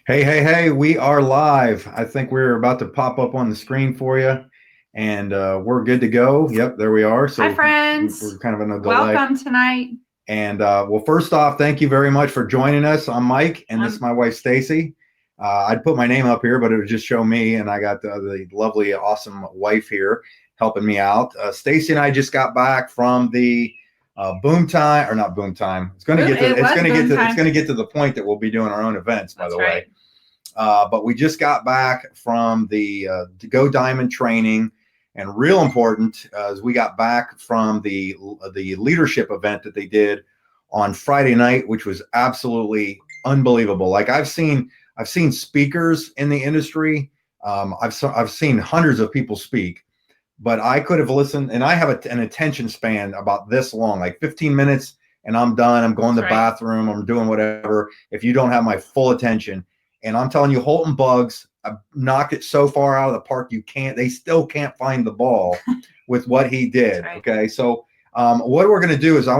Hey, hey, hey, we are live. I think we're about to pop up on the screen for you, and we're good to go. Yep, there we are. Hi, So we're friends. kind of in a delay. Welcome tonight. And well, first off, thank you very much for joining us. I'm Mike, and this is Um, my wife, Stacy. I'd put my name up here, but it would just show me, and I got the lovely, awesome wife here helping me out. Stacy and I just got back from the boom time, or not boom time. It's going to boom, get to it was boom it's time. going to get to the point that we'll be doing our own events, by That's the way. right. But we just got back from the to Go Diamond training, and real important is we got back from the leadership event that they did on Friday night, which was absolutely unbelievable. Like I've seen speakers in the industry. I've seen hundreds of people speak, but I could have listened, and I have an attention span about this long, like 15 minutes, and I'm done. I'm going That's to the right. bathroom. I'm doing whatever. If you don't have my full attention, and I'm telling you, Holton Bugs knocked it so far out of the park, they still can't find the ball with what he did. Right. Okay. So, what we're going to do is there's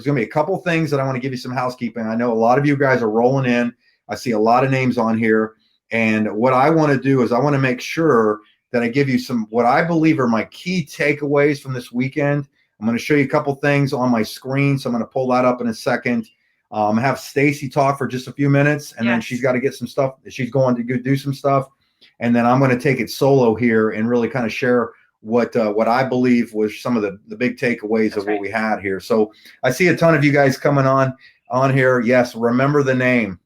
going to be a couple things that I want to give you some housekeeping. I know a lot of you guys are rolling in. I see a lot of names on here. And what I want to do is I want to make sure that I give you some what I believe are my key takeaways from this weekend. I'm going to show you a couple things on my screen. So I'm going to pull that up in a second. Have Stacy talk for just a few minutes, and then she's got to get some stuff. She's going to go do some stuff, and then I'm going to take it solo here and really kind of share what I believe was some of the big takeaways of what we had here. So I see a ton of you guys coming on here. Yes, remember the name.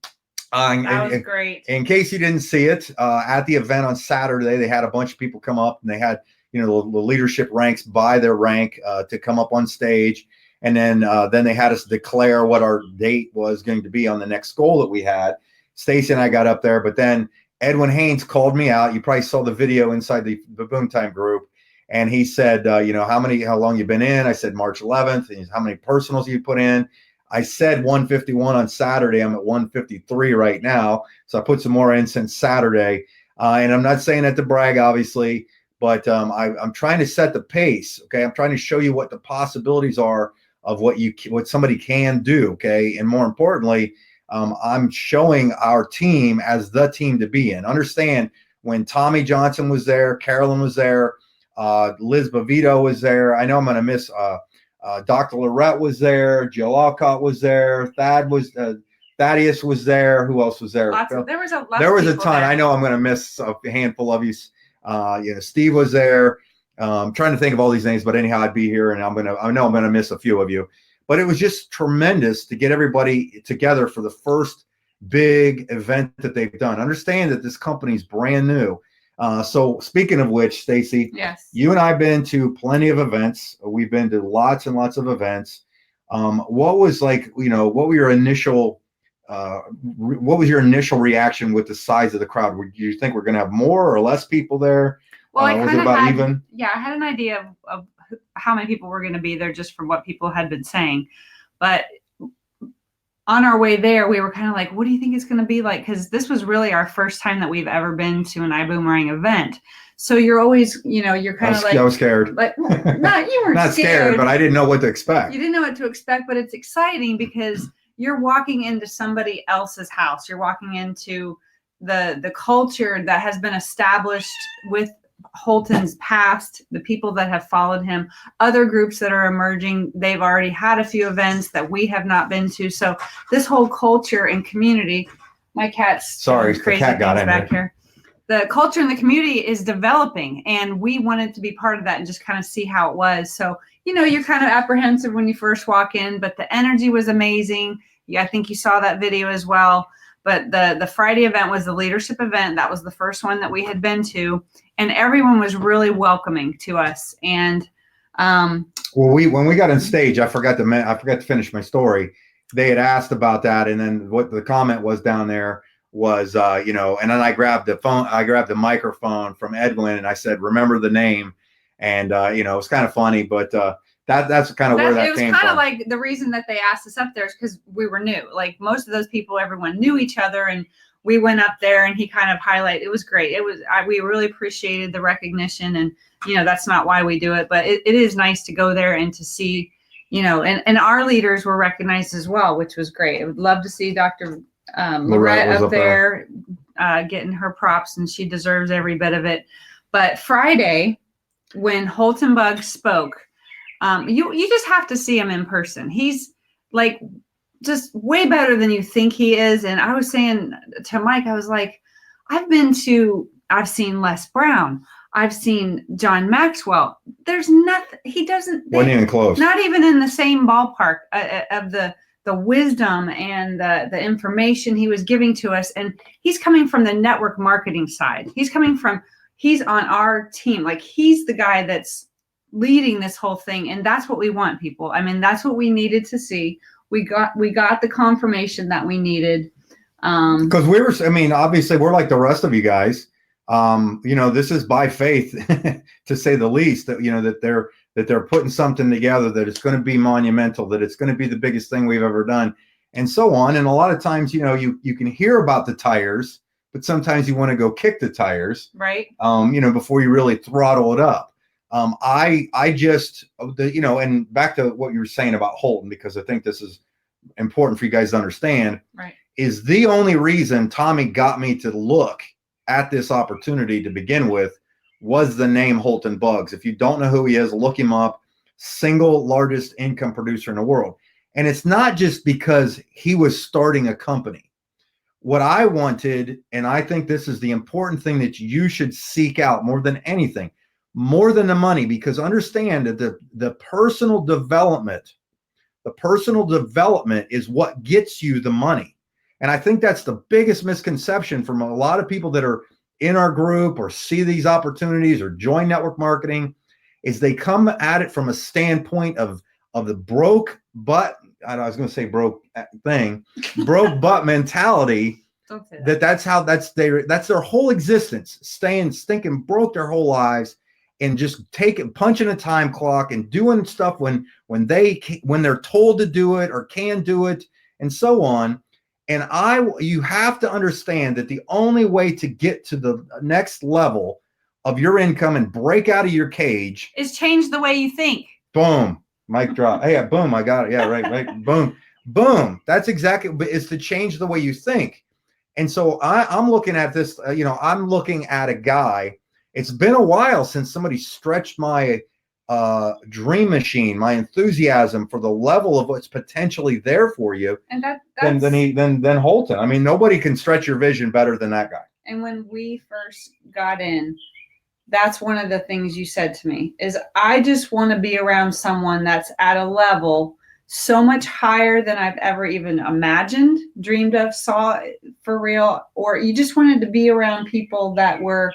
That was great. In case you didn't see it, at the event on Saturday, they had a bunch of people come up, and they had the leadership ranks by their rank to come up on stage. And then they had us declare what our date was going to be on the next goal that we had. Stacy and I got up there, but then Edwin Haynes called me out. You probably saw the video inside the Boom Time group. And he said, how long you been in? I said, March 11th. And how many personals you put in? I said 151 on Saturday. I'm at 153 right now. So I put some more in since Saturday. And I'm not saying that to brag, obviously, but I'm trying to set the pace. Okay. I'm trying to show you what the possibilities are of what somebody can do. Okay. And more importantly, I'm showing our team as the team to be in. Understand, when Tommy Johnson was there, Carolyn was there, Liz Bavito was there. I know I'm going to miss Dr. Lorette was there, Jill Alcott was there, Thaddeus was there. Who else was there? There was a ton. there. I know I'm going to miss a handful of you. Steve was there. I'm trying to think of all these names, but anyhow, I'd be here, and I know I'm gonna miss a few of you. But it was just tremendous to get everybody together for the first big event that they've done. Understand that this company's brand new. So speaking of which, Stacy, yes, you and I have been to plenty of events. We've been to lots and lots of events. What was what were your initial what was your initial reaction with the size of the crowd? Do you think we're going to have more or less people there? Well, I was it about even? Yeah, I had an idea of how many people were going to be there just from what people had been saying. But on our way there, we were kind of like, what do you think it's going to be like? Because this was really our first time that we've ever been to an iBuumerang event. So you're always, you're kind of like, I was scared. Like, no, you weren't not scared, but I didn't know what to expect. You didn't know what to expect, but it's exciting because you're walking into somebody else's house. You're walking into the culture that has been established with Holton's past, the people that have followed him, other groups that are emerging. They've already had a few events that we have not been to. So this whole culture and community, my cat's crazy cat got in back here. The culture in the community is developing, and we wanted to be part of that and just kind of see how it was. So, you're kind of apprehensive when you first walk in, but the energy was amazing. Yeah, I think you saw that video as well. But the Friday event was the leadership event. That was the first one that we had been to, and everyone was really welcoming to us. And when we got on stage, I forgot to finish my story. They had asked about that, and then what the comment was down there was, and then I grabbed the microphone from Edwin, and I said, "Remember the name," and it was kind of funny, but that's kind of where that came from. It was kind of like the reason that they asked us up there is because we were new. Like most of those people, everyone knew each other, and we went up there, and he kind of highlighted. It was great. We really appreciated the recognition, and that's not why we do it, but it is nice to go there and to see, and our leaders were recognized as well, which was great. I would love to see Dr. Lorette was up there getting her props, and she deserves every bit of it. But Friday, when Holton Bugg spoke, you just have to see him in person. He's like just way better than you think he is. And I was saying to Mike, I was like, I've seen Les Brown. I've seen John Maxwell. There's nothing. Wasn't even close. Not even in the same ballpark of the wisdom and the information he was giving to us. And he's coming from the network marketing side. He's on our team. Like, he's the guy that's leading this whole thing. And that's what we want, people. I mean, that's what we needed to see. We got the confirmation that we needed. Because obviously we're like the rest of you guys. This is by faith, to say the least, that, that they're putting something together, that it's going to be monumental, that it's going to be the biggest thing we've ever done, and so on. And a lot of times, you can hear about the tires, but sometimes you want to go kick the tires, right? Before you really throttle it up. And back to what you were saying about Holton, because I think this is important for you guys to understand, right? Is the only reason Tommy got me to look at this opportunity to begin with was the name Holton Bugg. If you don't know who he is, look him up. Single largest income producer in the world. And it's not just because he was starting a company. What I wanted, and I think this is the important thing that you should seek out more than anything, more than the money, because understand that the personal development is what gets you the money. And I think that's the biggest misconception from a lot of people that are in our group or see these opportunities or join network marketing, is they come at it from a standpoint of the broke butt. I was going to say broke butt mentality. Don't say that. That's their whole existence, staying stinking broke their whole lives, and just punching a time clock and doing stuff when they're told to do it or can do it, and so on. And you have to understand that the only way to get to the next level of your income and break out of your cage is change the way you think. Boom. Mic drop. Hey, boom. I got it. Yeah, right. Boom. Boom. That's exactly, but it's to change the way you think. And so I'm looking at this, I'm looking at a guy. It's been a while since somebody stretched my dream machine, my enthusiasm for the level of what's potentially there for you. And than Holton. I mean, nobody can stretch your vision better than that guy. And when we first got in, that's one of the things you said to me is, I just want to be around someone that's at a level so much higher than I've ever even imagined, dreamed of, saw for real, or you just wanted to be around people that were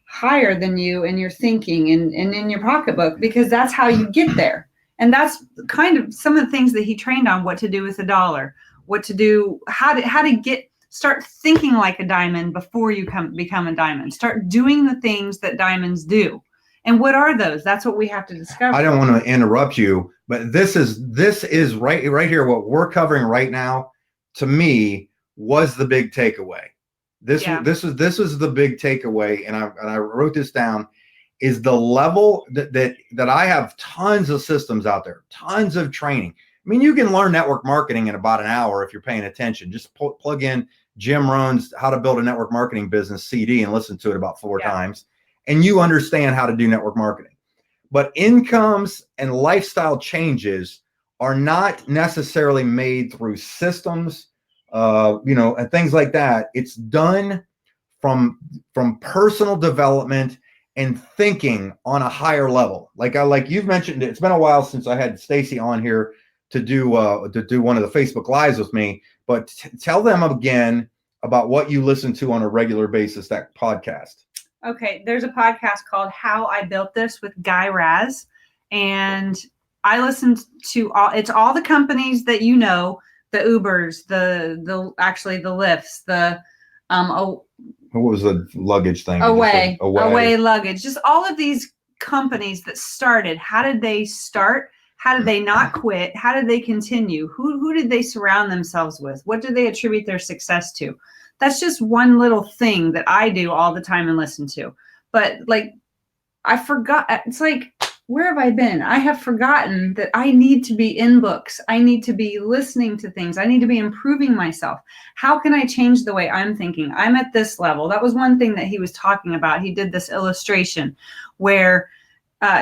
higher than you in your thinking and in your pocketbook, because that's how you get there. And that's kind of some of the things that he trained on: what to do with a dollar, what to do, how to start thinking like a diamond before you become a diamond. Start doing the things that diamonds do. And what are those? That's what we have to discover. I don't want to interrupt you, but this is right here. What we're covering right now, to me, was the big takeaway. This was the big takeaway, and I wrote this down, is the level that I have tons of systems out there, tons of training. I mean, you can learn network marketing in about an hour if you're paying attention. Just plug in Jim Rohn's How to Build a Network Marketing Business CD and listen to it about 4 times, and you understand how to do network marketing. But incomes and lifestyle changes are not necessarily made through systems, and things like that. It's done from personal development and thinking on a higher level. Like you've mentioned, it's been a while since I had Stacy on here to do one of the Facebook Lives with me, but tell them again about what you listen to on a regular basis, that podcast. Okay, there's a podcast called How I Built This with Guy Raz, and I listened to all the companies that the Ubers, the Lyfts, what was the luggage thing? Away luggage, just all of these companies that started. How did they start? How did they not quit? How did they continue? Who did they surround themselves with? What do they attribute their success to? That's just one little thing that I do all the time and listen to. But I forgot. It's like where have I been? I have forgotten that I need to be in books. I need to be listening to things. I need to be improving myself. How can I change the way I'm thinking? I'm at this level. That was one thing that he was talking about. He did this illustration where,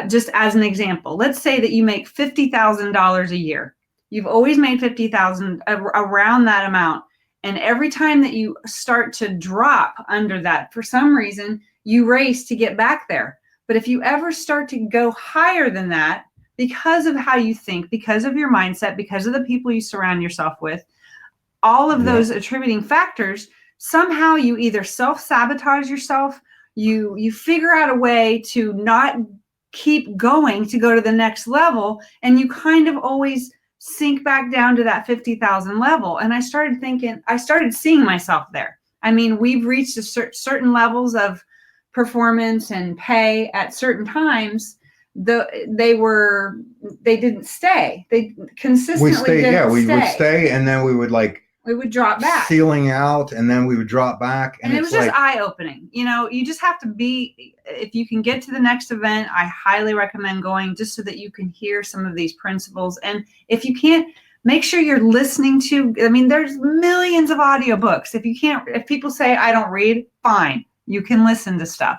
just as an example, let's say that you make $50,000 a year. You've always made $50,000 around that amount. And every time that you start to drop under that, for some reason, you race to get back there. But if you ever start to go higher than that, because of how you think, because of your mindset, because of the people you surround yourself with, all of those attributing factors, somehow you either self-sabotage yourself, you figure out a way to not keep going to go to the next level, and you kind of always sink back down to that 50,000 level. And I started seeing myself there. I mean, we've reached certain levels of performance and pay at certain times. They didn't stay. They consistently we would stay, and then we would drop back, ceiling out, and then we would drop back. And it was just eye-opening. You just have to be, if you can get to the next event, I highly recommend going, just so that you can hear some of these principles. And if you can't, make sure you're listening to, there's millions of audiobooks. If people say, I don't read, fine. You can listen to stuff.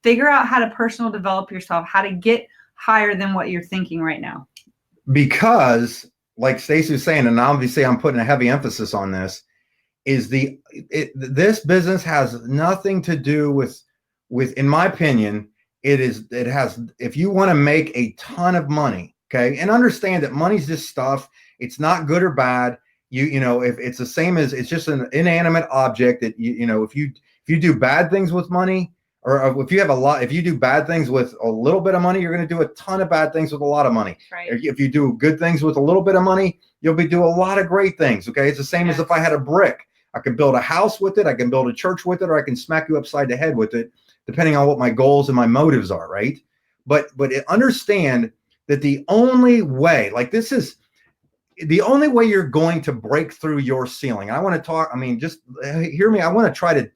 Figure out how to personal develop yourself, how to get higher than what you're thinking right now. Because, like Stacey was saying, and obviously I'm putting a heavy emphasis on this, is this business has nothing to do with, in my opinion, it has, if you want to make a ton of money, okay, and understand that money's just stuff. It's not good or bad. If it's the same as, it's just an inanimate object that if you do bad things with money, or if you do bad things with a little bit of money, you're going to do a ton of bad things with a lot of money. Right. If you do good things with a little bit of money, you'll do a lot of great things. Okay. It's the same as if I had a brick. I can build a house with it. I can build a church with it, or I can smack you upside the head with it, depending on what my goals and my motives are. Right. But understand that the only way, the only way you're going to break through your ceiling. And I want to talk, just hear me. I want to try to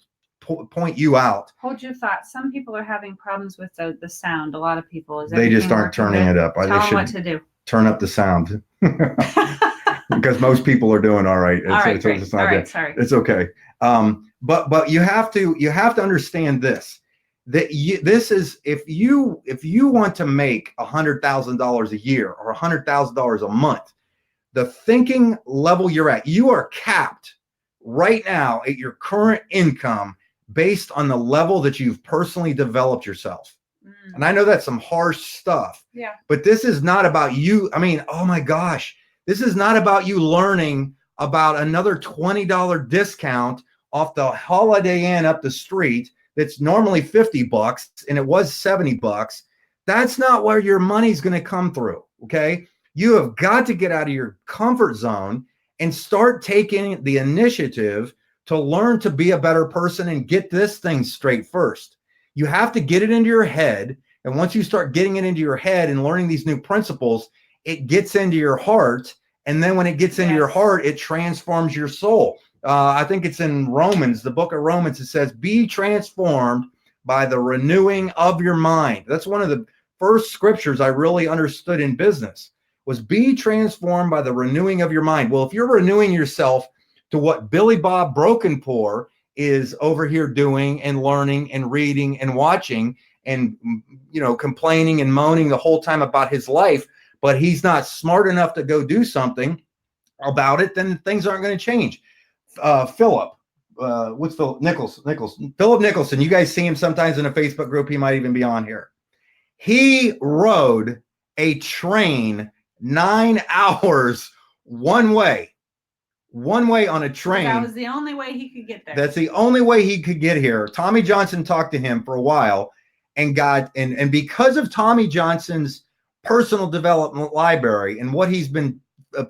point you out. Hold your thoughts. Some people are having problems with the sound. A lot of people. They just aren't turning it up. Tell them what to do. Turn up the sound. Because most people are doing all right. Sorry. It's okay. But you have to understand this. This is, if you want to make $100,000 a year or $100,000 a month, the thinking level you're at, you are capped right now at your current income based on the level that you've personally developed yourself. And I know that's some harsh stuff. Yeah. But this is not about you. Oh my gosh, this is not about you learning about another $20 discount off the Holiday Inn up the street that's normally $50 and it was $70. That's not where your money's going to come through. Okay. You have got to get out of your comfort zone and start taking the initiative to learn to be a better person and get this thing straight first. You have to get it into your head. And once you start getting it into your head and learning these new principles, it gets into your heart. And then when it gets into your heart, it transforms your soul. I think it's in Romans, the book of Romans. It says, be transformed by the renewing of your mind. That's one of the first scriptures I really understood in business, was be transformed by the renewing of your mind. Well, if you're renewing yourself to what Billy Bob Broken Poor is over here doing and learning and reading and watching and, complaining and moaning the whole time about his life, but he's not smart enough to go do something about it, then things aren't going to change. Philip Nicholson, you guys see him sometimes in a Facebook group. He might even be on here. He rode a train 9 hours one way on a train. That was the only way he could get there. That's the only way he could get here. Tommy Johnson talked to him for a while and because of Tommy Johnson's personal development library and what he's been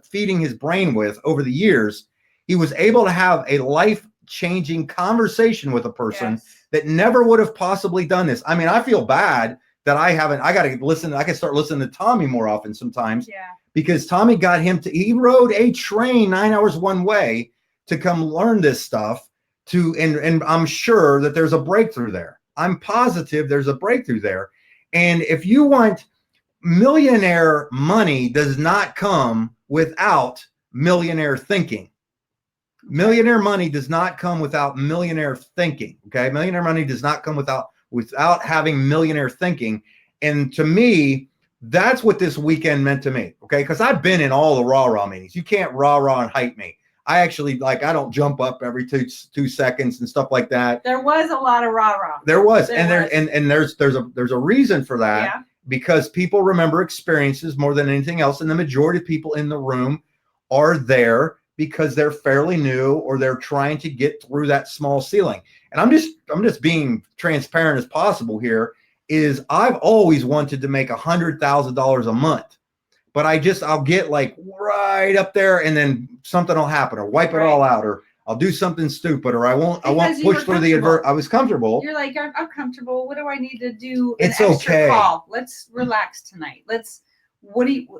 feeding his brain with over the years, he was able to have a life-changing conversation with a person that never would have possibly done this. I feel bad that I got to listen. I can start listening to Tommy more often sometimes. Yeah. Because Tommy got him he rode a train 9 hours one way to come learn this stuff and I'm sure that there's a breakthrough there. I'm positive there's a breakthrough there. And if you want, millionaire money does not come without millionaire thinking. Millionaire money does not come without millionaire thinking. Okay. Millionaire money does not come without having millionaire thinking. And to me, that's what this weekend meant to me. Okay. Because I've been in all the rah-rah meetings. You can't rah-rah and hype me. I actually I don't jump up every two seconds and stuff like that. There was a lot of rah-rah. There was. There's a reason for that. Yeah. Because people remember experiences more than anything else. And the majority of people in the room are there because they're fairly new or they're trying to get through that small ceiling. And I'm just being transparent as possible here. Is I've always wanted to make $100,000 a month, but I'll get like right up there and then something will happen or wipe it all out, or I'll do something stupid, or I won't push through the I was comfortable. You're like, I'm comfortable. What do I need to do? It's okay. Call. Let's relax tonight.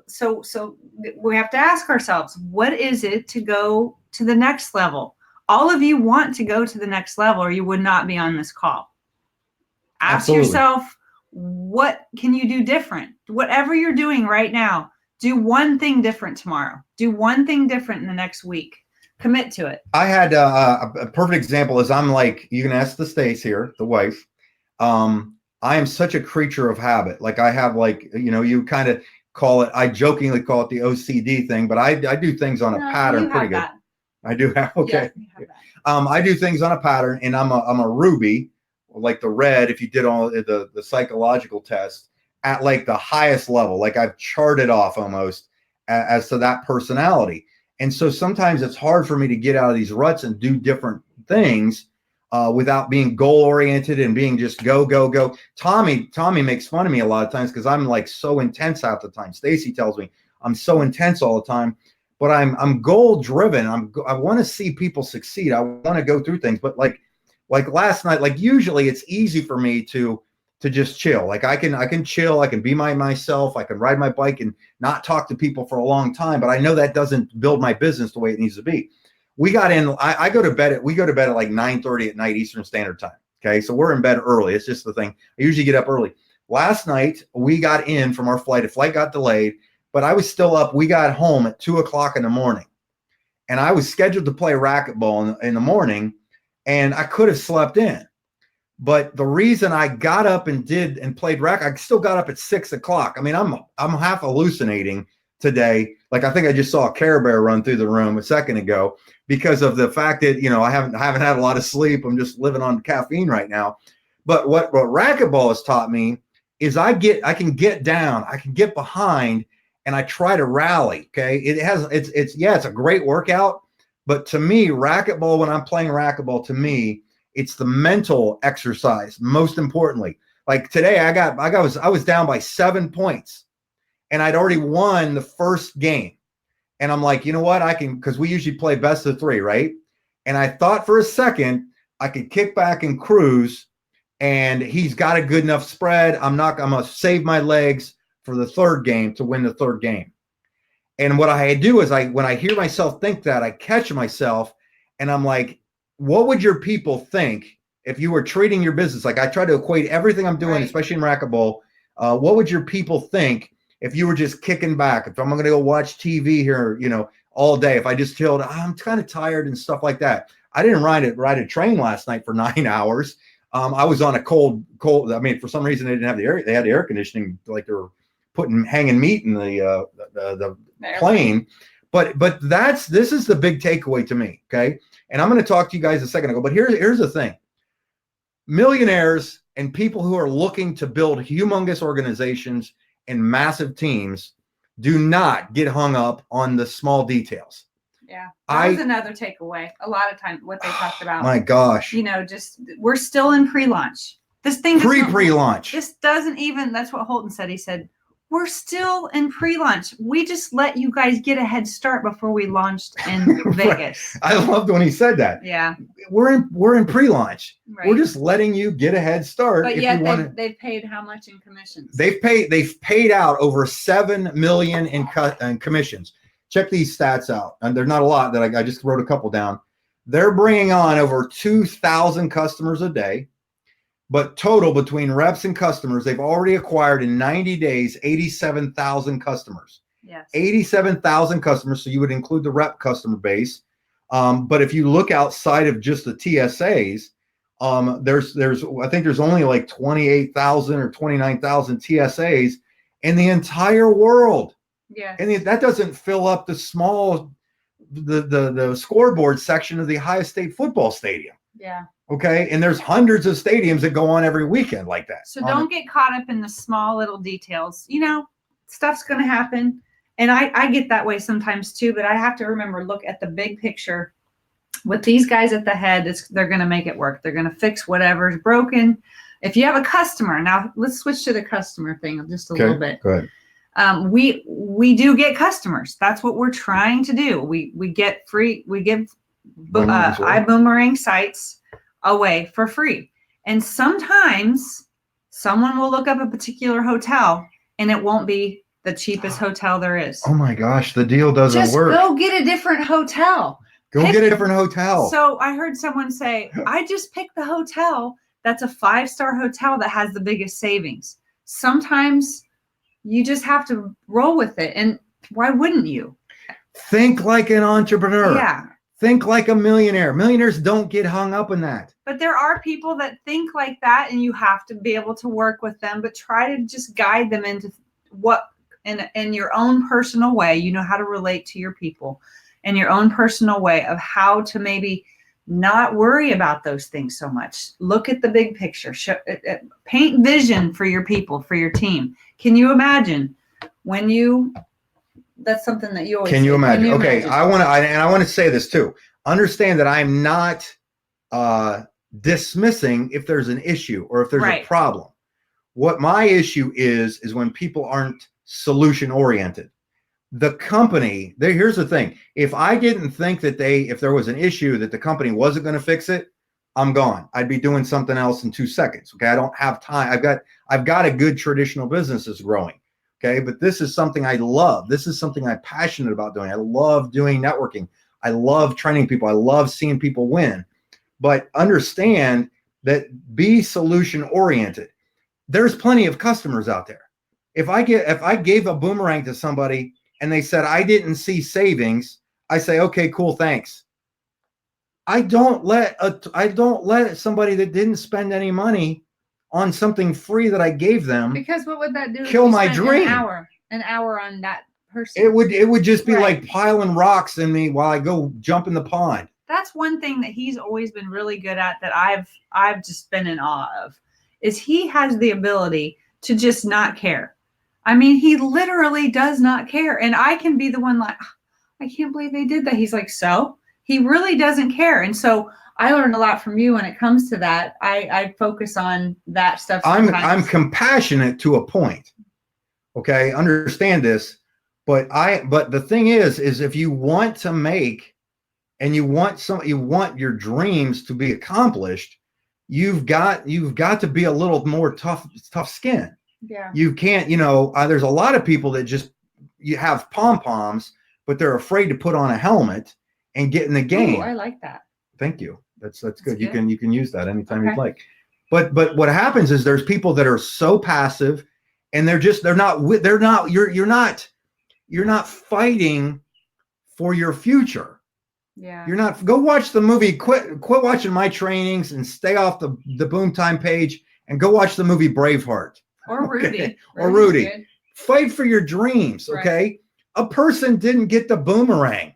So we have to ask ourselves, what is it to go to the next level? All of you want to go to the next level or you would not be on this call. Ask yourself, what can you do different? Whatever you're doing right now, do one thing different tomorrow. Do one thing different in the next week. Commit to it. I had a perfect example is I'm like, you can ask the Stace here, the wife. I am such a creature of habit. Like I have you kind of call it, I jokingly call it the OCD thing, but I do things on a pattern pretty good. I do have, okay. Yeah, you have that. I do things on a pattern, and I'm a Ruby, like the red, if you did all the psychological test at like the highest level, like I've charted off almost as to that personality. And so sometimes it's hard for me to get out of these ruts and do different things without being goal oriented and being just go, go, go. Tommy makes fun of me a lot of times because I'm like so intense half the time. Stacy tells me I'm so intense all the time, but I'm goal driven. I want to see people succeed. I want to go through things, but like last night, like usually it's easy for me to just chill. Like I can chill. I can be myself. I can ride my bike and not talk to people for a long time, but I know that doesn't build my business the way it needs to be. We go to bed at like 9:30 at night, Eastern Standard Time. Okay. So we're in bed early. It's just the thing. I usually get up early. Last night we got in from our flight. The flight got delayed, but I was still up. We got home at 2:00 in the morning and I was scheduled to play racquetball in the morning, and I could have slept in. But the reason I got up and played racquetball, I still got up at 6:00. I mean, I'm half hallucinating today. Like I think I just saw a Care Bear run through the room a second ago because of the fact that, I haven't had a lot of sleep. I'm just living on caffeine right now. But what racquetball has taught me is I can get down, I can get behind, and I try to rally. Okay. It's a great workout, but to me, racquetball, when I'm playing racquetball, to me, it's the mental exercise. Most importantly, like today, I was down by 7 points and I'd already won the first game. And I'm like, you know what? Because we usually play best of 3, right? And I thought for a second I could kick back and cruise, and he's got a good enough spread. I'm going to save my legs for the third game to win the third game. And what I do is when I hear myself think that, I catch myself and I'm like, what would your people think if you were treating your business? Like I try to equate everything I'm doing, especially in racquetball. What would your people think if you were just kicking back? If I'm going to go watch TV here, all day, if I just chilled, I'm kind of tired and stuff like that. I didn't ride a train last night for 9 hours. I was on a cold. I mean, for some reason they didn't have they had the air conditioning, like they were hanging meat in the plane. But this is the big takeaway to me. Okay. And I'm going to talk to you guys a second ago, but here's the thing. Millionaires and people who are looking to build humongous organizations and massive teams do not get hung up on the small details. Yeah. That was another takeaway. A lot of times what they talked about. My gosh. Just we're still in pre-launch. This thing pre-launch. This doesn't even, that's what Holton said. He said, we're still in pre-launch. We just let you guys get a head start before we launched in Vegas. I loved when he said that. Yeah. We're in pre-launch. Right. We're just letting you get a head start. But yet they've paid how much in commissions? They've paid out over $7 million in commissions. Check these stats out. And they're not a lot that I just wrote a couple down. They're bringing on over 2,000 customers a day. but total between reps and customers, they've already acquired in 90 days 87,000 customers. Yes. 87,000 customers. So you would include the rep customer base. But if you look outside of just the TSAs, I think there's only like 28,000 or 29,000 TSAs in the entire world. Yeah. And that doesn't fill up the scoreboard section of the Ohio State football stadium. Yeah. Okay. And there's hundreds of stadiums that go on every weekend like that. So don't get caught up in the small little details. Stuff's going to happen. And I get that way sometimes too, but I have to remember, look at the big picture. With these guys at the head, they're going to make it work. They're going to fix whatever's broken. If you have a customer, now let's switch to the customer thing just a little bit. Go ahead. We do get customers. That's what we're trying to do. We get free. We give iBuumerang sites away for free. And sometimes someone will look up a particular hotel and it won't be the cheapest hotel there is. Oh my gosh, the deal doesn't work. Just go get a different hotel. Get a different hotel. So I heard someone say, I just picked the hotel that's a 5-star hotel that has the biggest savings. Sometimes you just have to roll with it. And why wouldn't you? Think like an entrepreneur. Yeah. Think like a millionaire. Millionaires don't get hung up in that. But there are people that think like that, and you have to be able to work with them, but try to just guide them into what, in your own personal way, how to relate to your people in your own personal way of how to maybe not worry about those things so much. Look at the big picture. Paint vision for your people, for your team. Can you imagine that's something that you always Can you imagine? Okay, imagine? I want to say this too. Understand that I'm not dismissing if there's an issue or if there's a problem. What my issue is when people aren't solution oriented. The company, here's the thing. If I didn't think that if there was an issue that the company wasn't going to fix it, I'm gone. I'd be doing something else in 2 seconds. Okay. I don't have time. I've got a good traditional business that's growing. Okay. But this is something I love. This is something I'm passionate about doing. I love doing networking. I love training people. I love seeing people win. But understand that be solution oriented. There's plenty of customers out there. If I gave a boomerang to somebody and they said, I didn't see savings, I say, okay, cool, thanks. I don't let somebody that didn't spend any money on something free that I gave them. Because what would that do? Kill my dream. An hour on that person. It would just be like piling rocks in me while I go jump in the pond. That's one thing that he's always been really good at that I've just been in awe of, is he has the ability to just not care. I mean, he literally does not care. And I can be the one like, I can't believe they did that. He's like, so he really doesn't care. And so I learned a lot from you when it comes to that. I focus on that stuff. I'm compassionate to a point. Okay. Understand this. But the thing is if you want to make and you want your dreams to be accomplished, you've got to be a little more tough skin. Yeah. You can't, there's a lot of people that you have pom-poms, but they're afraid to put on a helmet and get in the game. Ooh, I like that. Thank you. That's good. You can use that anytime you'd like. But what happens is there's people that are so passive and you're not fighting for your future. Yeah. You're not. Go watch the movie. Quit watching my trainings and stay off the Boom Time page and go watch the movie Braveheart. Or Rudy. Okay? Or Rudy. Fight for your dreams. Okay. Right. A person didn't get the boomerang.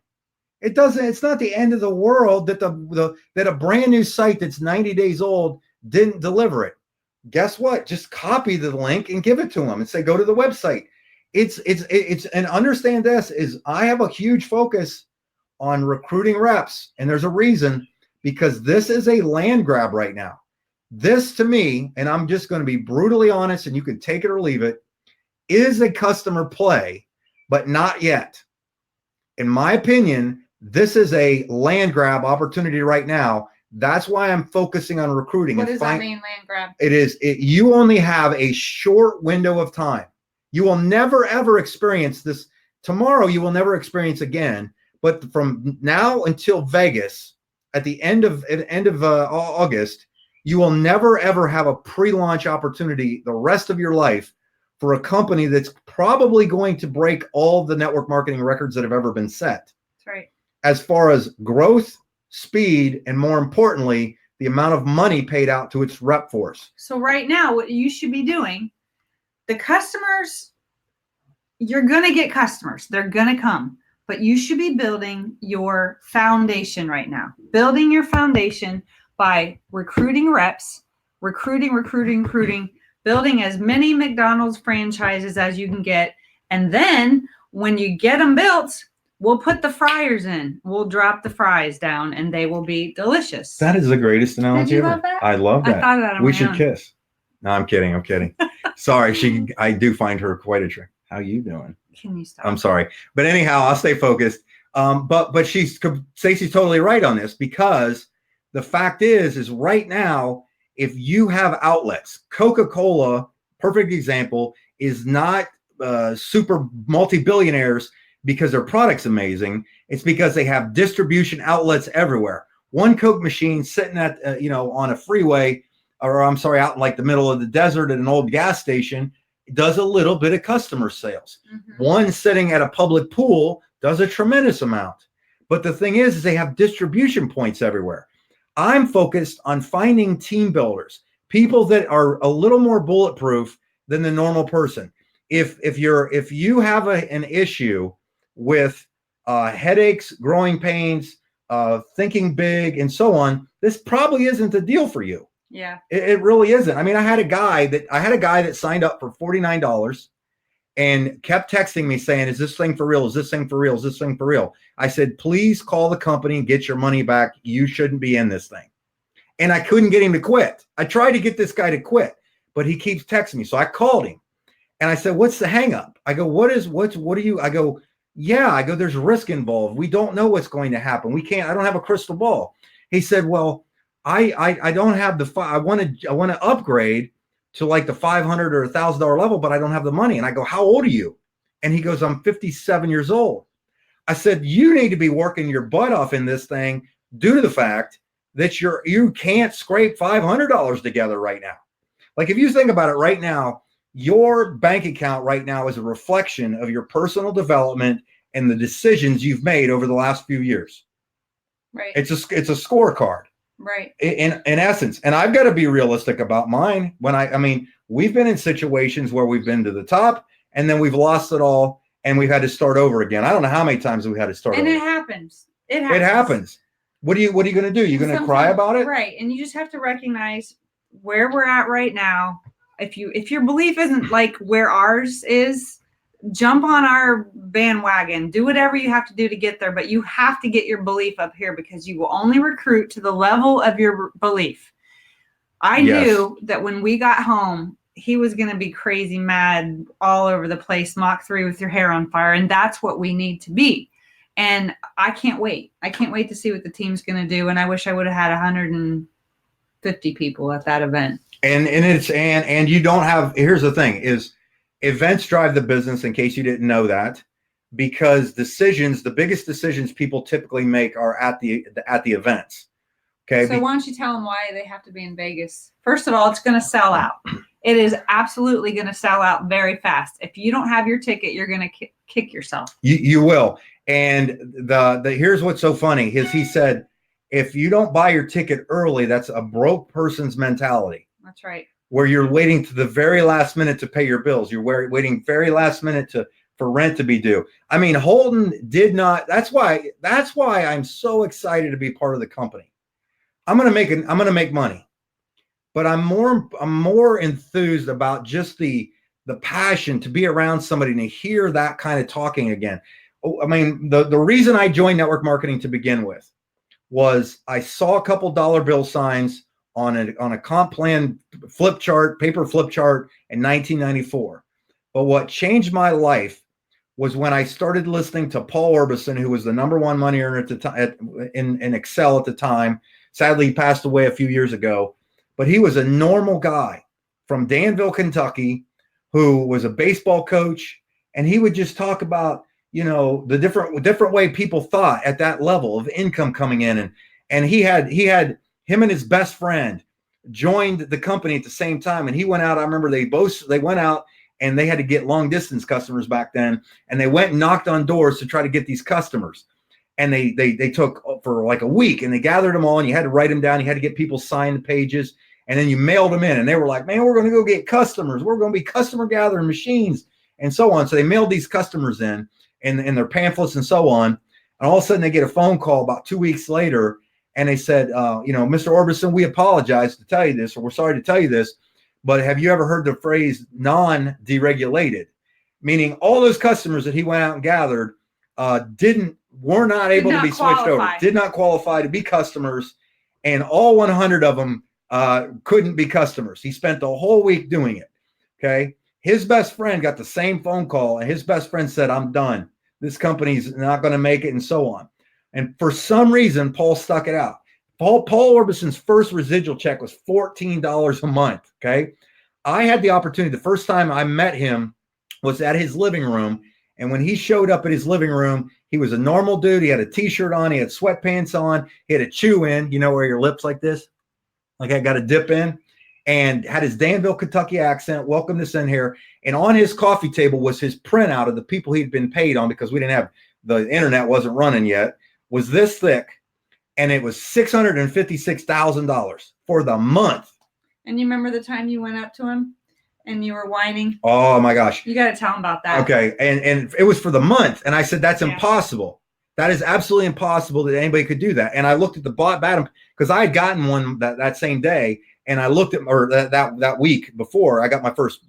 It's not the end of the world that that a brand new site that's 90 days old didn't deliver it. Guess what? Just copy the link and give it to them and say, go to the website. And understand this is I have a huge focus on recruiting reps. And there's a reason, because this is a land grab right now. This to me, and I'm just going to be brutally honest and you can take it or leave it, is a customer play, but not yet. In my opinion, this is a land grab opportunity right now. That's why I'm focusing on recruiting. What does that mean, land grab? You only have a short window of time. You will never, ever experience this. Tomorrow, you will never experience again. But from now until Vegas, at the end of August, You will never, ever have a pre-launch opportunity the rest of your life for a company that's probably going to break all the network marketing records that have ever been set. That's right. As far as growth, speed, and more importantly, the amount of money paid out to its rep force. So right now, what you should be doing, the customers, you're going to get customers. They're going to come. But you should be building your foundation right now. Building your foundation by recruiting reps, recruiting, building as many McDonald's franchises as you can get. And then when you get them built, we'll put the fryers in. We'll drop the fries down and they will be delicious. That is the greatest analogy Did you ever. love that? I love that. I thought of that on We my should own. kiss. No, I'm kidding. Sorry, I do find her quite a trick. How you doing? Can you stop? I'm sorry. But anyhow, I'll stay focused. But Stacey's totally right on this, because the fact is right now, if you have outlets, Coca-Cola, perfect example, is not super multi-billionaires because their product's amazing. It's because they have distribution outlets everywhere. One Coke machine sitting at, on a freeway, or I'm sorry, out in like the middle of the desert at an old gas station, does a little bit of customer sales. Mm-hmm. One sitting at a public pool does a tremendous amount. But the thing is they have distribution points everywhere. I'm focused on finding team builders, people that are a little more bulletproof than the normal person. If you have an issue with headaches, growing pains, thinking big, and so on, this probably isn't the deal for you. Yeah, it really isn't. I mean, I had a guy that signed up for $49 and kept texting me saying, "Is this thing for real? Is this thing for real? Is this thing for real?" I said, "Please call the company and get your money back. You shouldn't be in this thing." And I couldn't get him to quit. I tried to get this guy to quit, but he keeps texting me. So I called him and I said, "What's the hang up?" I go, what are you? I go, there's risk involved. We don't know what's going to happen. I don't have a crystal ball. He said, "Well, I don't have I want to upgrade to like the $500 or $1,000 level, but I don't have the money." And I go, "How old are you?" And he goes, "I'm 57 years old." I said, "You need to be working your butt off in this thing due to the fact that you can't scrape $500 together right now." Like, if you think about it right now, your bank account right now is a reflection of your personal development and the decisions you've made over the last few years. Right. It's a scorecard. Right. In essence. And I've got to be realistic about mine. We've been in situations where we've been to the top and then we've lost it all and we've had to start over again. I don't know how many times we've had to start over. And it happens. It happens. What are you going to do? You're going to cry about it? Right. And you just have to recognize where we're at right now. If your belief isn't like where ours is, jump on our bandwagon, do whatever you have to do to get there, but you have to get your belief up here because you will only recruit to the level of your belief. I knew that when we got home, he was going to be crazy mad all over the place, Mach 3 with your hair on fire. And that's what we need to be. And I can't wait. I can't wait to see what the team's going to do. And I wish I would have had 150 people at that event. And you don't have, here's the thing is, events drive the business, in case you didn't know that, because the biggest decisions people typically make are at the events. Okay. So why don't you tell them why they have to be in Vegas? First of all, it's going to sell out. It is absolutely going to sell out very fast. If you don't have your ticket, you're going to kick yourself. You will. And here's what's so funny is he said, if you don't buy your ticket early, that's a broke person's mentality. That's right. Where you're waiting to the very last minute to pay your bills. You're waiting very last minute for rent to be due. I mean, Holton did not. That's why I'm so excited to be part of the company. I'm going to make money, but I'm more enthused about just the passion to be around somebody and to hear that kind of talking again. I mean, the reason I joined network marketing to begin with was I saw a couple dollar bill signs on a comp plan paper flip chart in 1994. But what changed my life was when I started listening to Paul Orbison, who was the #1 money earner at the time in Excel at the time. Sadly, he passed away a few years ago, but he was a normal guy from Danville, Kentucky, who was a baseball coach. And he would just talk about, the different way people thought at that level of income coming in. And he had him and his best friend joined the company at the same time, and he went out. I remember they went out and they had to get long distance customers back then, and they went and knocked on doors to try to get these customers. And they took for like a week, and they gathered them all, and you had to write them down. You had to get people signed the pages, and then you mailed them in. And they were like, man, we're going to go get customers. We're going to be customer gathering machines and so on. So they mailed these customers in their pamphlets and so on. And all of a sudden they get a phone call about 2 weeks later, and they said, Mr. Orbison, we apologize to tell you this, or we're sorry to tell you this, but have you ever heard the phrase non-deregulated? Meaning all those customers that he went out and gathered were not able to be switched over, did not qualify to be customers, and all 100 of them couldn't be customers. He spent the whole week doing it. Okay. His best friend got the same phone call, and his best friend said, I'm done. This company's not going to make it, and so on. And for some reason, Paul stuck it out. Paul Orbison's first residual check was $14 a month. Okay. I had the opportunity. The first time I met him was at his living room. And when he showed up at his living room, he was a normal dude. He had a t-shirt on. He had sweatpants on. He had a chew in, where your lips like this, like I got a dip in, and had his Danville, Kentucky accent. Welcome us in here. And on his coffee table was his printout of the people he'd been paid on, because we didn't have, the internet wasn't running yet, was this thick. And it was $656,000 for the month. And you remember the time you went up to him and you were whining? Oh my gosh. You got to tell him about that. Okay. And it was for the month. And I said, that's impossible. That is absolutely impossible that anybody could do that. And I looked at the bottom, because I had gotten one that same day. And I looked at, or that week before I got my first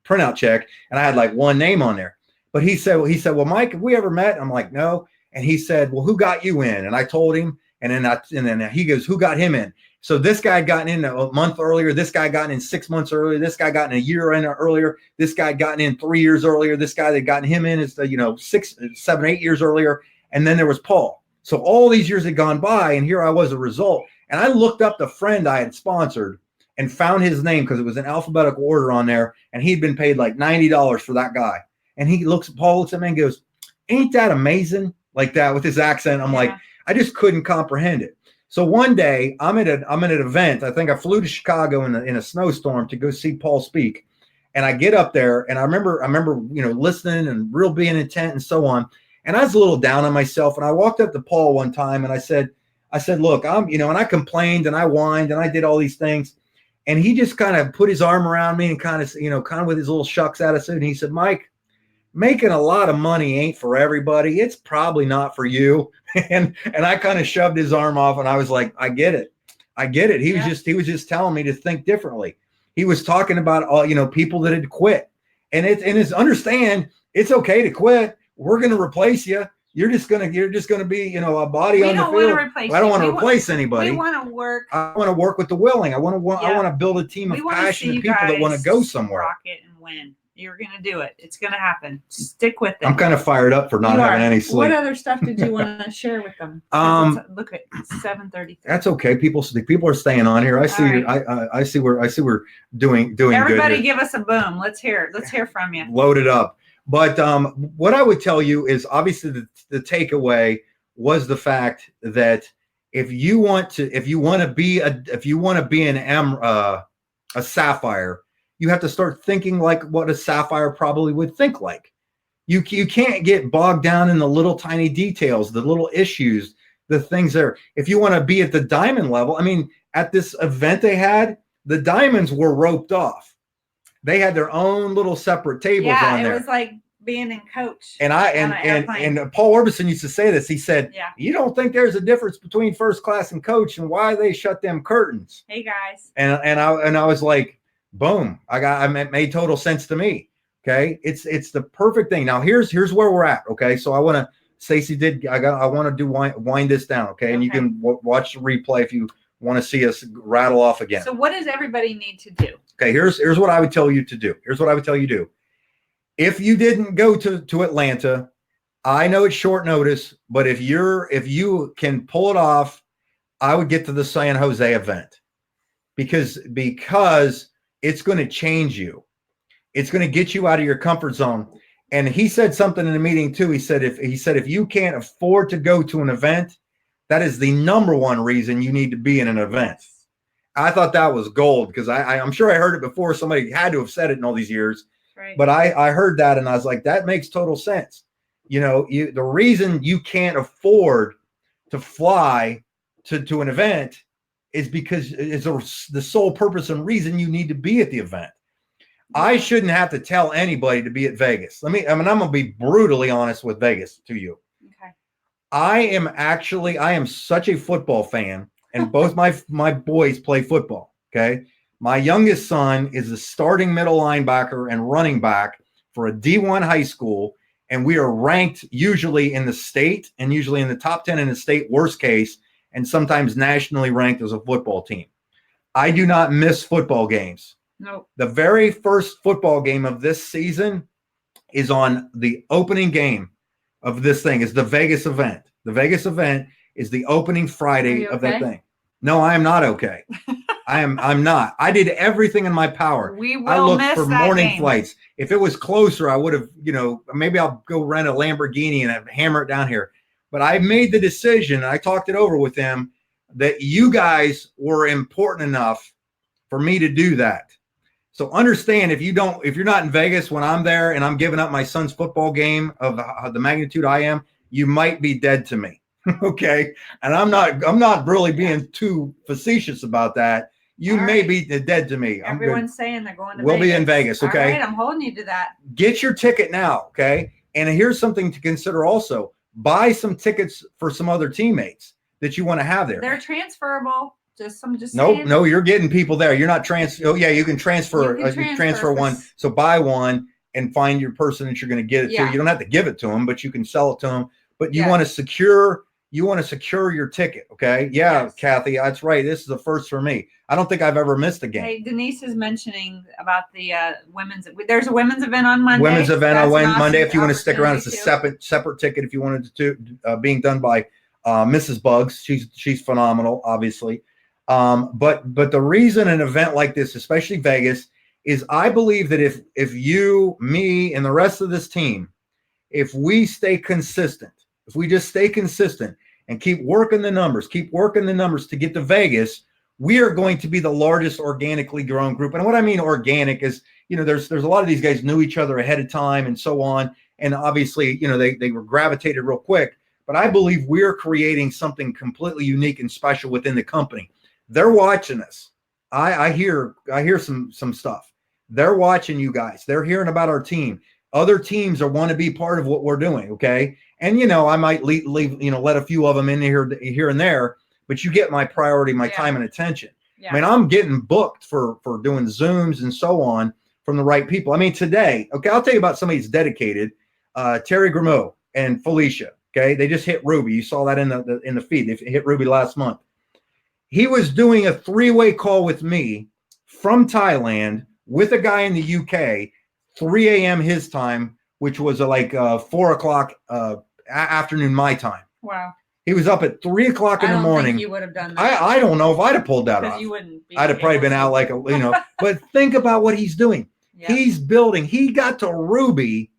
printout check, and I had like one name on there. But he said, well, Mike, have we ever met? I'm like, no. And he said, well, who got you in? And I told him. And then he goes, who got him in? So this guy had gotten in a month earlier. This guy got in 6 months earlier. This guy got in a year earlier. This guy had gotten in 3 years earlier. This guy that gotten him in is 6, 7, 8 years earlier. And then there was Paul. So all these years had gone by, and here I was, a result. And I looked up the friend I had sponsored and found his name, because it was an alphabetical order on there, and he'd been paid like $90 for that guy. And Paul looks at me and goes, ain't that amazing? Like that, with his accent. I'm like, I just couldn't comprehend it. So one day I'm at an event. I think I flew to Chicago in a snowstorm to go see Paul speak. And I get up there, and I remember, listening and real being intent and so on. And I was a little down on myself. And I walked up to Paul one time, and I said, look, and I complained and I whined and I did all these things. And he just kind of put his arm around me and kind of with his little shucks attitude. And he said, Mike, making a lot of money ain't for everybody. It's probably not for you. And I kind of shoved his arm off, and I was like, I get it. He was just telling me to think differently. He was talking about all, people that had quit, and it's understand it's okay to quit. We're going to replace you. You're just going to be, a body on the field. I don't want to replace anybody. We want to work. I want to work with the willing. I want to build a team of passionate people that want to go somewhere. Rock it and win. You're going to do it. It's going to happen. Stick with it. I'm kind of fired up for not having any sleep. What other stuff did you want to share with them? Look at 7:33. That's okay. People are staying on here. I see. Right. I see we're doing Everybody good give us a boom. Let's hear it. Let's hear from you. Load it up. But what I would tell you is, obviously the takeaway was the fact that if you want to be a sapphire, you have to start thinking like what a sapphire probably would think like. You can't get bogged down in the little tiny details, the little issues, the things there. If you want to be at the diamond level, I mean, at this event they had, the diamonds were roped off. They had their own little separate tables on there. Yeah, it was like being in coach. And Paul Orbison used to say this. He said, you don't think there's a difference between first class and coach, and why they shut them curtains? Hey guys. And I was like, boom, it made total sense to me. Okay. It's the perfect thing. Now here's where we're at. Okay. So I want to wind this down. Okay. And you can watch the replay if you want to see us rattle off again. So what does everybody need to do? Okay. Here's what I would tell you to do. If you didn't go to Atlanta, I know it's short notice, but if you can pull it off, I would get to the San Jose event because it's going to change you. It's going to get you out of your comfort zone. And he said something in the meeting too. He said, if you can't afford to go to an event, that is the number one reason you need to be in an event. I thought that was gold because I'm sure I heard it before. Somebody had to have said it in all these years. Right. But I heard that and I was like, that makes total sense. You know, the reason you can't afford to fly to an event is because it's the sole purpose and reason you need to be at the event. I shouldn't have to tell anybody to be at Vegas. I'm going to be brutally honest with Vegas to you. Okay. I am such a football fan, and both my boys play football. Okay. My youngest son is a starting middle linebacker and running back for a D1 high school. And we are ranked usually in the state and usually in the top 10 in the state, worst case, and sometimes nationally ranked as a football team. I do not miss football games. No. The very first football game of this season is on the opening game of this thing. Is the Vegas event. The Vegas event is the opening Friday of that thing. No, I am not okay. I'm not. I did everything in my power. We will I looked miss for that morning game. flights. If it was closer, I would have, maybe I'll go rent a Lamborghini and hammer it down here. But I made the decision, and I talked it over with them, that you guys were important enough for me to do that. So understand, if you're not in Vegas when I'm there and I'm giving up my son's football game of the magnitude I am, you might be dead to me. Okay. And I'm not really being too facetious about that. You may be dead to me. Everyone's saying they're going to We'll Vegas. be in Vegas. Okay. All right, I'm holding you to that. Get your ticket now. Okay. And here's something to consider also. Buy some tickets for some other teammates that you want to have there. They're transferable. No, you're getting people there. You're not Oh yeah, you can transfer. You can transfer one. So buy one and find your person that you're going to get it to. You don't have to give it to them, but you can sell it to them. But you want to secure your ticket. Okay. Yeah, yes. Kathy, that's right. This is the first for me. I don't think I've ever missed a game. Hey, Denise is mentioning about the women's. There's a women's event on Monday. Women's event on Monday. If you want to stick around, it's a separate ticket. If you wanted to, being done by Mrs. Bugs. She's phenomenal, obviously. But the reason an event like this, especially Vegas, is I believe that if you, me, and the rest of this team, if we stay consistent, if we just stay consistent and keep working the numbers to get to Vegas, we are going to be the largest organically grown group. And what I mean organic is, there's a lot of these guys knew each other ahead of time and so on. And obviously, they were gravitated real quick. But I believe we're creating something completely unique and special within the company. They're watching us. I hear some stuff. They're watching you guys. They're hearing about our team. Other teams want to be part of what we're doing. Okay. And, I might leave, let a few of them in here and there, but you get my priority, my time and attention. Yeah. I mean, I'm getting booked for doing Zooms and so on from the right people. I mean, today, okay, I'll tell you about somebody who's dedicated, Terry Grimaud and Felicia. Okay. They just hit Ruby. You saw that in the feed. They hit Ruby last month. He was doing a 3-way call with me from Thailand with a guy in the UK, 3 a.m. his time, which was like 4 o'clock afternoon my time. Wow. He was up at 3 o'clock in the morning. I don't think you would have done that. I don't know if I'd have pulled that off. You wouldn't I'd have probably been out like but think about what he's doing. Yep. He's building. He got to Ruby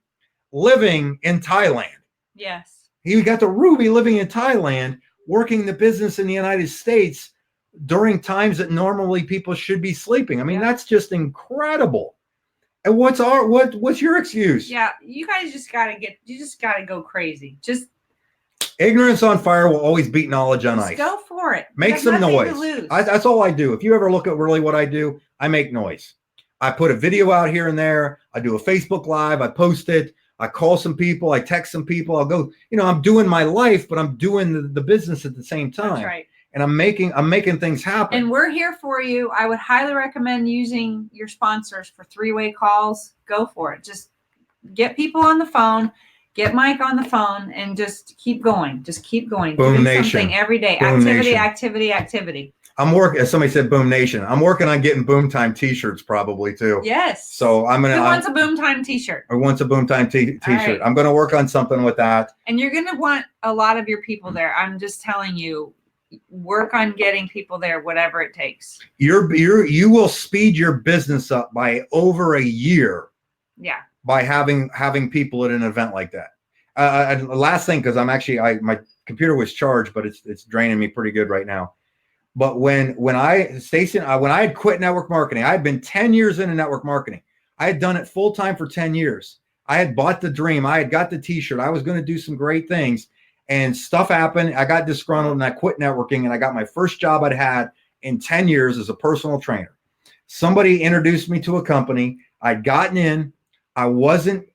living in Thailand. Yes. He got to Ruby living in Thailand, working the business in the United States during times that normally people should be sleeping. I mean, that's just incredible. And what's your excuse? Yeah, you guys just gotta go crazy. Just ignorance on fire will always beat knowledge on ice. Go for it. Make some noise. That's all I do. If you ever look at really what I do, I make noise. I put a video out here and there. I do a Facebook Live. I post it. I call some people. I text some people. I'll go, I'm doing my life, but I'm doing the business at the same time. That's right. And I'm making things happen. And we're here for you. I would highly recommend using your sponsors for 3-way calls. Go for it. Just get people on the phone, get Mike on the phone, and just keep going. Just keep going. Boom Doing Nation. Something every day. Boom Activity. I'm working, as somebody said, Boom Nation. I'm working on getting Boom Time t-shirts probably too. Yes. So I'm going to. Who wants a Boom Time t-shirt? Or wants a Boom Time t-shirt. Right. I'm going to work on something with that. And you're going to want a lot of your people there. I'm just telling you, work on getting people there, whatever it takes. You will speed your business up by over a year. Yeah. By having people at an event like that. Last thing, because I'm actually my computer was charged, but it's draining me pretty good right now. But when I had quit network marketing, I had been 10 years into network marketing. I had done it full time for 10 years. I had bought the dream. I had got the t-shirt. I was going to do some great things, and stuff happened. I got disgruntled and I quit networking, and I got my first job I'd had in 10 years as a personal trainer. Somebody introduced me to a company. I'd gotten in. I wasn't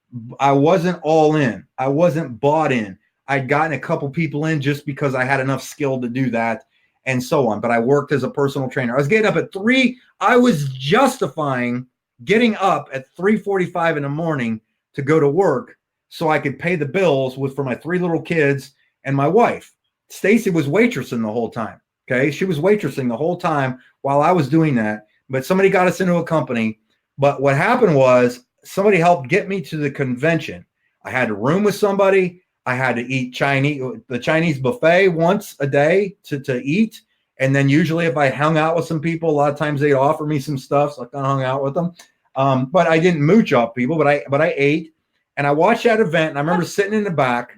all in. I wasn't bought in. I'd gotten a couple people in just because I had enough skill to do that, and so on. But I worked as a personal trainer. I was getting up at 3. I was justifying getting up at 3:45 in the morning to go to work so I could pay the bills for my 3 little kids and my wife. Stacy was waitressing the whole time. Okay. She was waitressing the whole time while I was doing that. But somebody got us into a company. But what happened was somebody helped get me to the convention. I had to room with somebody. I had to eat the Chinese buffet once a day to eat. And then usually if I hung out with some people, a lot of times they'd offer me some stuff. So I kind of hung out with them. But I didn't mooch off people, but I ate, and I watched that event. And I remember sitting in the back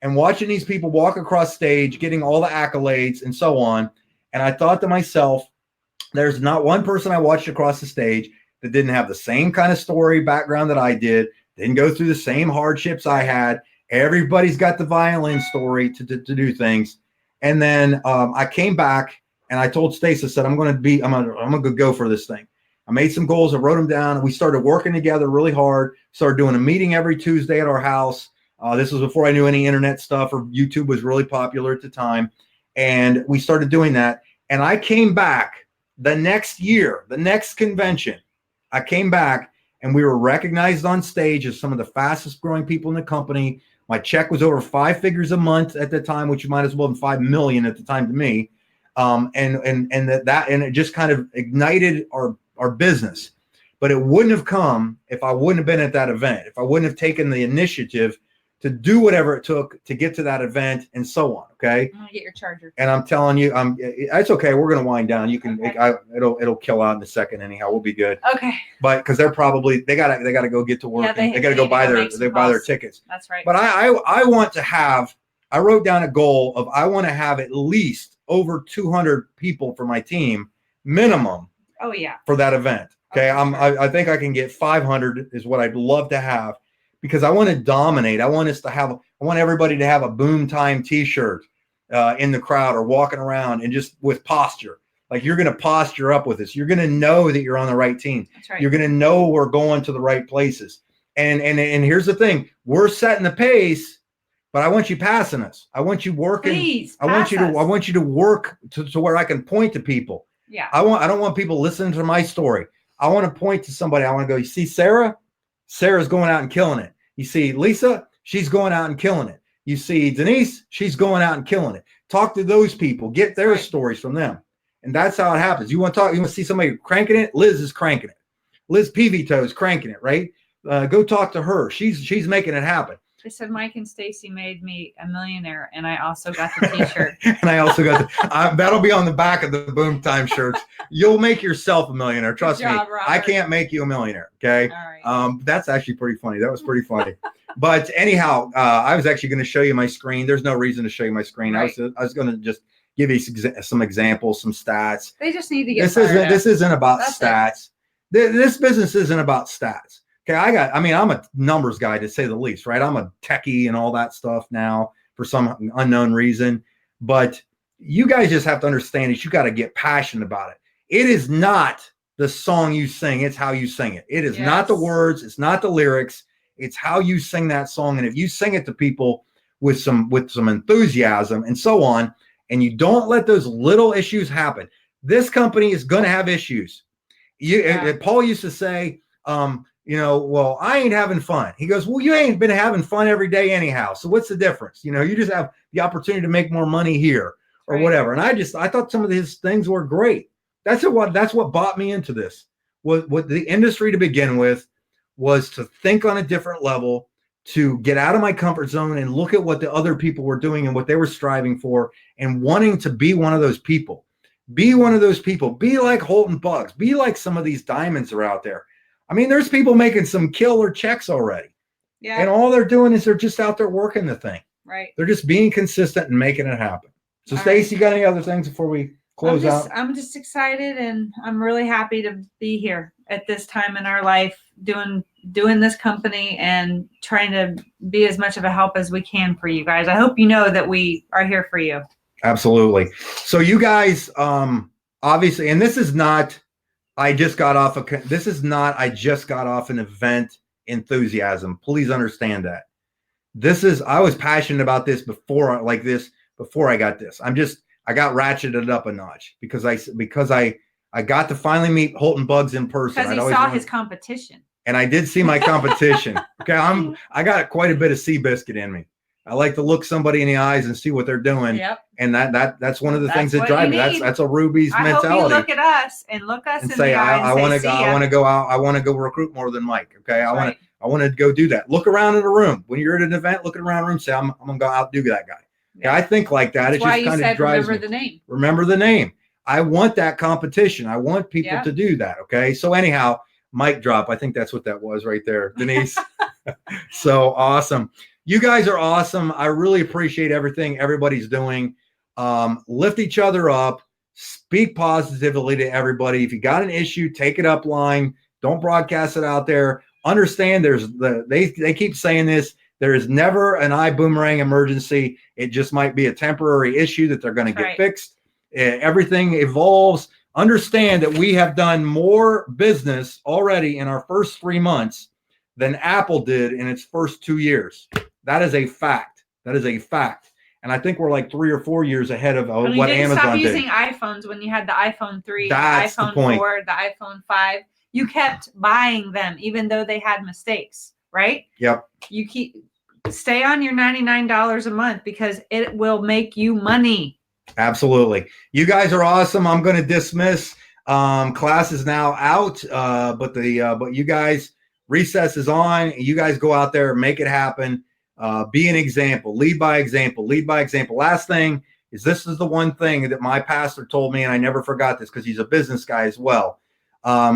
and watching these people walk across stage, getting all the accolades and so on. And I thought to myself, there's not one person I watched across the stage that didn't have the same kind of story background that I did, didn't go through the same hardships I had. Everybody's got the violin story to do things. And then I came back and I told Stace, I said, I'm going to go for this thing. I made some goals. I wrote them down, and we started working together really hard. Started doing a meeting every Tuesday at our house. This was before I knew any internet stuff, or YouTube was really popular at the time. And we started doing that. And I came back the next year, the next convention. I came back, and we were recognized on stage as some of the fastest growing people in the company. My check was over 5 figures a month at the time, which might as well have been 5 million at the time to me. And it just kind of ignited our business. But it wouldn't have come if I wouldn't have been at that event, if I wouldn't have taken the initiative to do whatever it took to get to that event and so on. Okay. I'm gonna get your charger. And I'm telling you, it's okay. We're going to wind down. You can, okay. It'll kill out in a second. Anyhow, we'll be good. Okay. But cause they gotta go get to work. Yeah, they gotta go buy their tickets. That's right. But I want to have, I wrote down a goal of, I want to have at least over 200 people for my team minimum. Oh yeah. For that event. Okay. I think I can get 500 is what I'd love to have, because I want to dominate. I want everybody to have a Boom Time t-shirt in the crowd or walking around, and just with posture. Like, you're going to posture up with us. You're going to know that you're on the right team. That's right. You're going to know we're going to the right places. And here's the thing. We're setting the pace, but I want you passing us. I want you working. Please, I want you to work to where I can point to people. Yeah. I don't want people listening to my story. I want to point to somebody. I want to go, you see Sarah? Sarah's going out and killing it. You see Lisa? She's going out and killing it. You see Denise? She's going out and killing it. Talk to those people. Get their stories from them. And that's how it happens. You want to see somebody cranking it? Liz is cranking it. Liz Peavy-Toe is cranking it, right? Go talk to her. She's making it happen. They said Mike and Stacy made me a millionaire, and I also got the t-shirt. And I also got that'll be on the back of the Boom Time shirts. You'll make yourself a millionaire. Trust me. Robert. I can't make you a millionaire. Okay. All right. That's actually pretty funny. That was pretty funny. But anyhow, I was actually going to show you my screen. There's no reason to show you my screen. Right. I was going to just give you some examples, some stats. They just need to get this isn't about stats. This business isn't about stats. Okay, I'm a numbers guy, to say the least, right? I'm a techie and all that stuff now for some unknown reason. But you guys just have to understand that you got to get passionate about it. It is not the song you sing, it's how you sing it. It is not the words, it's not the lyrics, it's how you sing that song. And if you sing it to people with some enthusiasm and so on, and you don't let those little issues happen, this company is going to have issues. Paul used to say, well, I ain't having fun. He goes, well, you ain't been having fun every day anyhow. So what's the difference? You just have the opportunity to make more money here or whatever. And I thought some of his things were great. That's what bought me into this. What the industry to begin with was to think on a different level, to get out of my comfort zone and look at what the other people were doing and what they were striving for, and wanting to be one of those people. Be one of those people. Be like Holton Bugs. Be like some of these diamonds are out there. I mean, there's people making some killer checks already. Yeah. And all they're doing is they're just out there working the thing. Right. They're just being consistent and making it happen. So, Stacy, you got any other things before we close out. I'm just excited, and I'm really happy to be here at this time in our life, doing this company and trying to be as much of a help as we can for you guys. I hope you know that we are here for you. Absolutely. So you guys, obviously, and this is not, I just got off an event enthusiasm. Please understand that. I was passionate about this before I got this. I got ratcheted up a notch because I got to finally meet Holton Buggs in person. Because he saw his competition. And I did see my competition. Okay. I got quite a bit of Seabiscuit in me. I like to look somebody in the eyes and see what they're doing. Yep. And that's one of the things that drive me. That's a Ruby's mentality. I hope you look at us and look us in say, the eye I want to go out. I want to go recruit more than Mike. Okay. I want to go do that. Look around in the room. When you're at an event, looking around the room, say, I'm going to go outdo that guy. Yeah. I think like that. That's it just kind of drives remember the name. Remember the name. I want that competition. I want people to do that. Okay. So anyhow, mic drop. I think that's what that was right there, Denise. So awesome. You guys are awesome. I really appreciate everything everybody's doing. Lift each other up. Speak positively to everybody. If you got an issue, take it up line. Don't broadcast it out there. Understand they keep saying this. There is never an iBuumerang emergency. It just might be a temporary issue that they're going to get fixed. Everything evolves. Understand that we have done more business already in our first 3 months than Apple did in its first 2 years. That is a fact. And I think we're like 3 or 4 years ahead of what Amazon stop did. Using iPhones when you had the iPhone 3, That's the iPhone 4, the iPhone 5. You kept buying them even though they had mistakes, right? Yep. You stay on your $99 a month because it will make you money. Absolutely. You guys are awesome. I'm going to dismiss. Class is now out, but you guys, recess is on. You guys go out there, make it happen. Be an example. Lead by example. Last thing is, this is the one thing that my pastor told me, and I never forgot this because he's a business guy as well.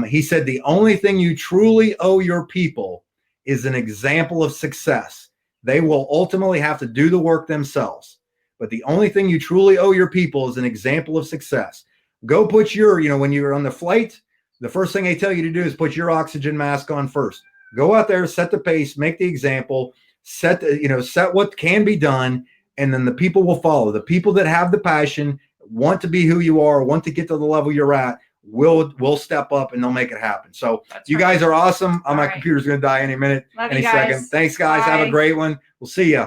He said, the only thing you truly owe your people is an example of success. They will ultimately have to do the work themselves. But the only thing you truly owe your people is an example of success. Go put when you're on the flight, the first thing they tell you to do is put your oxygen mask on first. Go out there, set the pace, make the example, set what can be done, and then the people will follow. The people that have the passion, want to be who you are, want to get to the level you're at, will step up and they'll make it happen. So you guys are awesome. My computer's going to die any minute, any second. Thanks, guys. Bye. Have a great one. We'll see you.